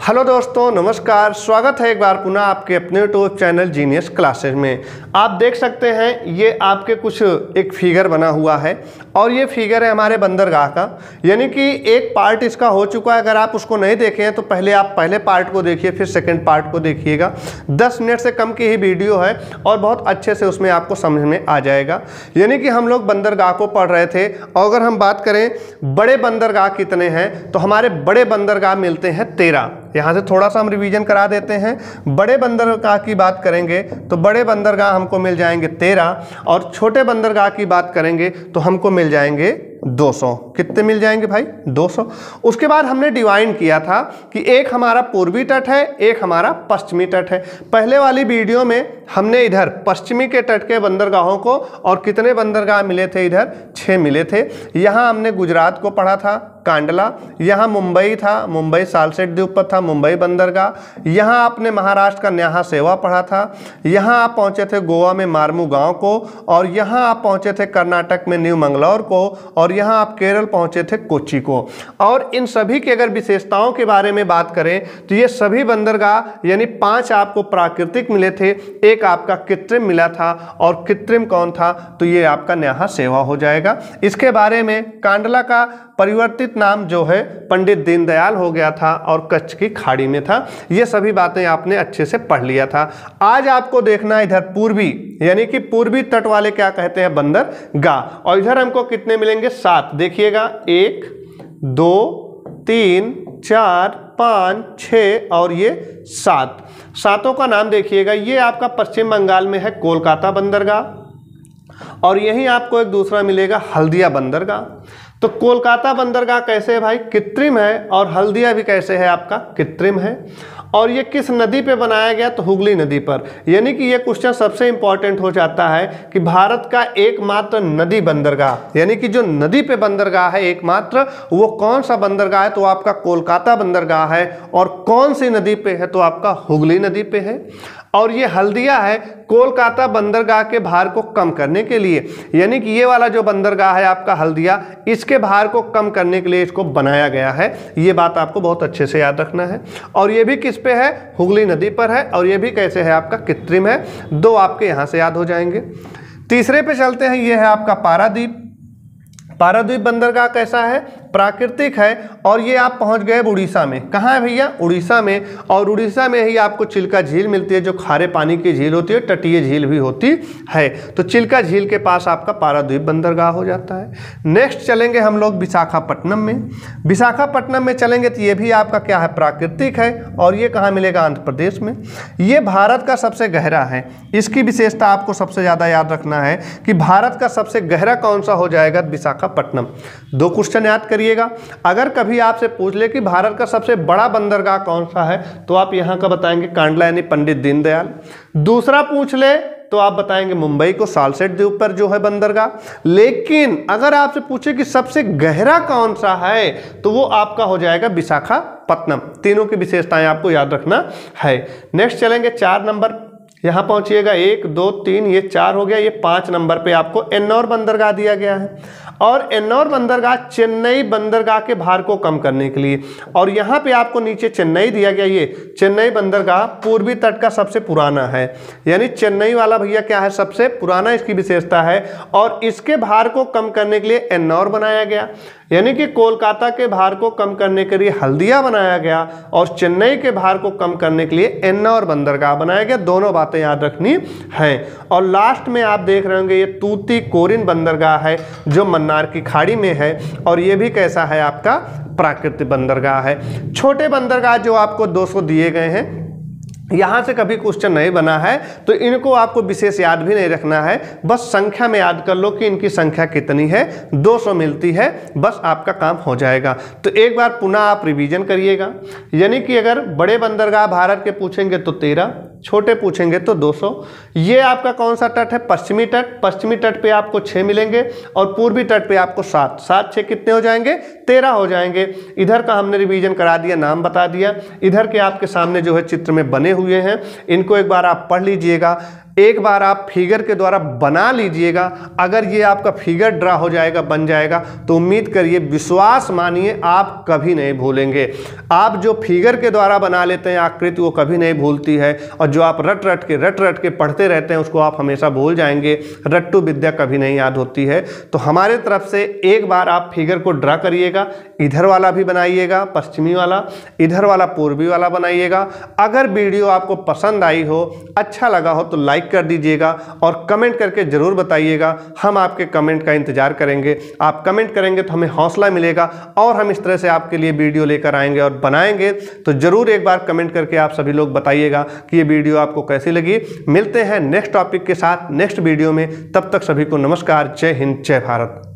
Hello दोस्तों, नमस्कार। स्वागत है एक बार पुनः आपके अपने यूट्यूब चैनल जीनियस क्लासेस में। आप देख सकते हैं ये आपके कुछ एक फिगर बना हुआ है और ये फिगर है हमारे बंदरगाह का, यानी कि एक पार्ट इसका हो चुका है। अगर आप उसको नहीं देखे हैं तो पहले आप पहले पार्ट को देखिए, फिर सेकंड पार्ट को देखिएगा। 10 मिनट से कम की ही वीडियो है और बहुत अच्छे से उसमें आपको समझ में आ जाएगा। यानी कि हम लोग बंदरगाह को पढ़ रहे थे और अगर हम बात करें बड़े बंदरगाह कितने हैं तो हमारे बड़े बंदरगाह मिलते हैं 13। यहाँ से थोड़ा सा हम रिवीजन करा देते हैं। बड़े बंदरगाह की बात करेंगे तो बड़े बंदरगाह हमको मिल जाएंगे 13 और छोटे बंदरगाह की बात करेंगे तो हमको मिल जाएंगे 200। कितने मिल जाएंगे भाई? 200। उसके बाद हमने डिवाइड किया था कि एक हमारा पूर्वी तट है, एक हमारा पश्चिमी तट है। पहले वाली वीडियो में हमने इधर पश्चिमी के तट के बंदरगाहों को और कितने बंदरगाह मिले थे? इधर 6 मिले थे। यहाँ हमने गुजरात को पढ़ा था, कांडला। यहाँ मुंबई था, मुंबई सालसेट द्वीप पर था मुंबई बंदरगाह। यहाँ आपने महाराष्ट्र का न्याहा सेवा पढ़ा था। यहाँ आप पहुँचे थे गोवा में मार्मू गाँव को और यहाँ आप पहुँचे थे कर्नाटक में न्यू मंगलौर को और यहाँ आप केरल पहुँचे थे कोच्चि को। और इन सभी की अगर विशेषताओं के बारे में बात करें तो ये सभी बंदरगाह यानी 5 आपको प्राकृतिक मिले थे, एक आपका कृत्रिम मिला था और कृत्रिम कौन था? तो ये आपका न्याहा सेवा हो जाएगा। इसके बारे में कांडला का परिवर्तित नाम जो है पंडित दीनदयाल हो गया था और कच्छ की खाड़ी में था। ये सभी बातें आपने अच्छे से पढ़ लिया था। आज आपको देखना है इधर पूर्वी, यानी कि पूर्वी तट वाले क्या कहते हैं? बंदरगाह। और इधर हमको कितने मिलेंगे? 7। देखिएगा 1 2 3 4 5 6 और ये 7। सातों का नाम देखिएगा। ये आपका पश्चिम बंगाल में है कोलकाता बंदरगाह और यहीं आपको एक दूसरा मिलेगा हल्दिया बंदरगाह। तो कोलकाता बंदरगाह कैसे है भाई? कृत्रिम है और हल्दिया भी कैसे है? आपका कृत्रिम है। और ये किस नदी पे बनाया गया? तो हुगली नदी पर। यानी कि ये क्वेश्चन सबसे इंपॉर्टेंट हो जाता है कि भारत का एकमात्र नदी बंदरगाह, यानी कि जो नदी पे बंदरगाह है एकमात्र, वो कौन सा बंदरगाह है? तो आपका कोलकाता बंदरगाह है। और कौन सी नदी पे है? तो आपका हुगली नदी पे है। और ये हल्दिया है कोलकाता बंदरगाह के भार को कम करने के लिए, यानी कि ये वाला जो बंदरगाह है आपका हल्दिया, इसके भार को कम करने के लिए इसको बनाया गया है। ये बात आपको बहुत अच्छे से याद रखना है। और ये भी किस पे है? हुगली नदी पर है। और ये भी कैसे है? आपका कृत्रिम है। 2 आपके यहाँ से याद हो जाएंगे। तीसरे पे चलते हैं। ये है आपका पारादीप। पारादीप बंदरगाह कैसा है? प्राकृतिक है और ये आप पहुंच गए उड़ीसा में। कहाँ है भैया? उड़ीसा में। और उड़ीसा में ही आपको चिल्का झील मिलती है जो खारे पानी की झील होती है, तटीय झील भी होती है। तो चिल्का झील के पास आपका पारादीप बंदरगाह हो जाता है। नेक्स्ट चलेंगे हम लोग विशाखापट्टनम में। विशाखापट्टनम में चलेंगे तो ये भी आपका क्या है? प्राकृतिक है। और ये कहाँ मिलेगा? आंध्र प्रदेश में। ये भारत का सबसे गहरा है। इसकी विशेषता आपको सबसे ज़्यादा याद रखना है कि भारत का सबसे गहरा कौन सा हो जाएगा? विशाखापट्टनम। 2 क्वेश्चन याद करिएगा। अगर कभी आपसे पूछ ले कि भारत का सबसे बड़ा बंदरगाह कौन सा है तो आप यहां का बताएंगे कांडला यानी पंडित दीनदयाल। दूसरा पूछ ले तो आप बताएंगे मुंबई को, सालसेट द्वीप पर जो है बंदरगाह। लेकिन अगर आपसे पूछे कि सबसे गहरा कौन सा है तो वो आपका हो जाएगा विशाखापट्टनम। तीनों की विशेषताएं आपको याद रखना है। नेक्स्ट चलेंगे 4 नंबर। यहाँ पहुंचिएगा 1 2 3, ये 4 हो गया। ये 5 नंबर पे आपको एन्नौर बंदरगाह दिया गया है। और एन्नौर बंदरगाह चेन्नई बंदरगाह के भार को कम करने के लिए। और यहाँ पे आपको नीचे चेन्नई दिया गया। ये चेन्नई बंदरगाह पूर्वी तट का सबसे पुराना है, यानी चेन्नई वाला भैया क्या है? सबसे पुराना इसकी विशेषता है। और इसके भार को कम करने के लिए एन्नौर बनाया गया, यानी कि कोलकाता के भार को कम करने के लिए हल्दिया बनाया गया और चेन्नई के भार को कम करने के लिए एन्नौर बंदरगाह बनाया गया। दोनों बातें याद रखनी है। और लास्ट में आप देख रहे होंगे ये तूतीकोरिन बंदरगाह है जो मन्नार की खाड़ी में है। और ये भी कैसा है? आपका प्राकृतिक बंदरगाह है। छोटे बंदरगाह जो आपको 200 दिए गए हैं, यहाँ से कभी क्वेश्चन नहीं बना है तो इनको आपको विशेष याद भी नहीं रखना है। बस संख्या में याद कर लो कि इनकी संख्या कितनी है। 200 मिलती है, बस आपका काम हो जाएगा। तो एक बार पुनः आप रिवीजन करिएगा। यानी कि अगर बड़े बंदरगाह भारत के पूछेंगे तो 13, छोटे पूछेंगे तो 200। ये आपका कौन सा तट है? पश्चिमी तट। पश्चिमी तट पे आपको 6 मिलेंगे और पूर्वी तट पे आपको 7। 7 6 कितने हो जाएंगे? 13 हो जाएंगे। इधर का हमने रिवीजन करा दिया, नाम बता दिया। इधर के आपके सामने जो है चित्र में बने हुए हैं, इनको एक बार आप पढ़ लीजिएगा। एक बार आप फिगर के द्वारा बना लीजिएगा। अगर ये आपका फिगर ड्रा हो जाएगा, बन जाएगा, तो उम्मीद करिए, विश्वास मानिए, आप कभी नहीं भूलेंगे। आप जो फिगर के द्वारा बना लेते हैं आकृति, वो कभी नहीं भूलती है, और जो आप रट रट के पढ़ते रहते हैं उसको आप हमेशा भूल जाएंगे। रट्टू विद्या कभी नहीं याद होती है। तो हमारे तरफ से एक बार आप फिगर को ड्रा करिएगा। इधर वाला भी बनाइएगा, पश्चिमी वाला, इधर वाला पूर्वी वाला बनाइएगा। अगर वीडियो आपको पसंद आई हो, अच्छा लगा हो, तो लाइक कर दीजिएगा और कमेंट करके जरूर बताइएगा। हम आपके कमेंट का इंतजार करेंगे। आप कमेंट करेंगे तो हमें हौसला मिलेगा और हम इस तरह से आपके लिए वीडियो लेकर आएंगे और बनाएंगे। तो जरूर एक बार कमेंट करके आप सभी लोग बताइएगा कि ये वीडियो आपको कैसी लगी। मिलते हैं नेक्स्ट टॉपिक के साथ नेक्स्ट वीडियो में। तब तक सभी को नमस्कार। जय हिंद, जय भारत।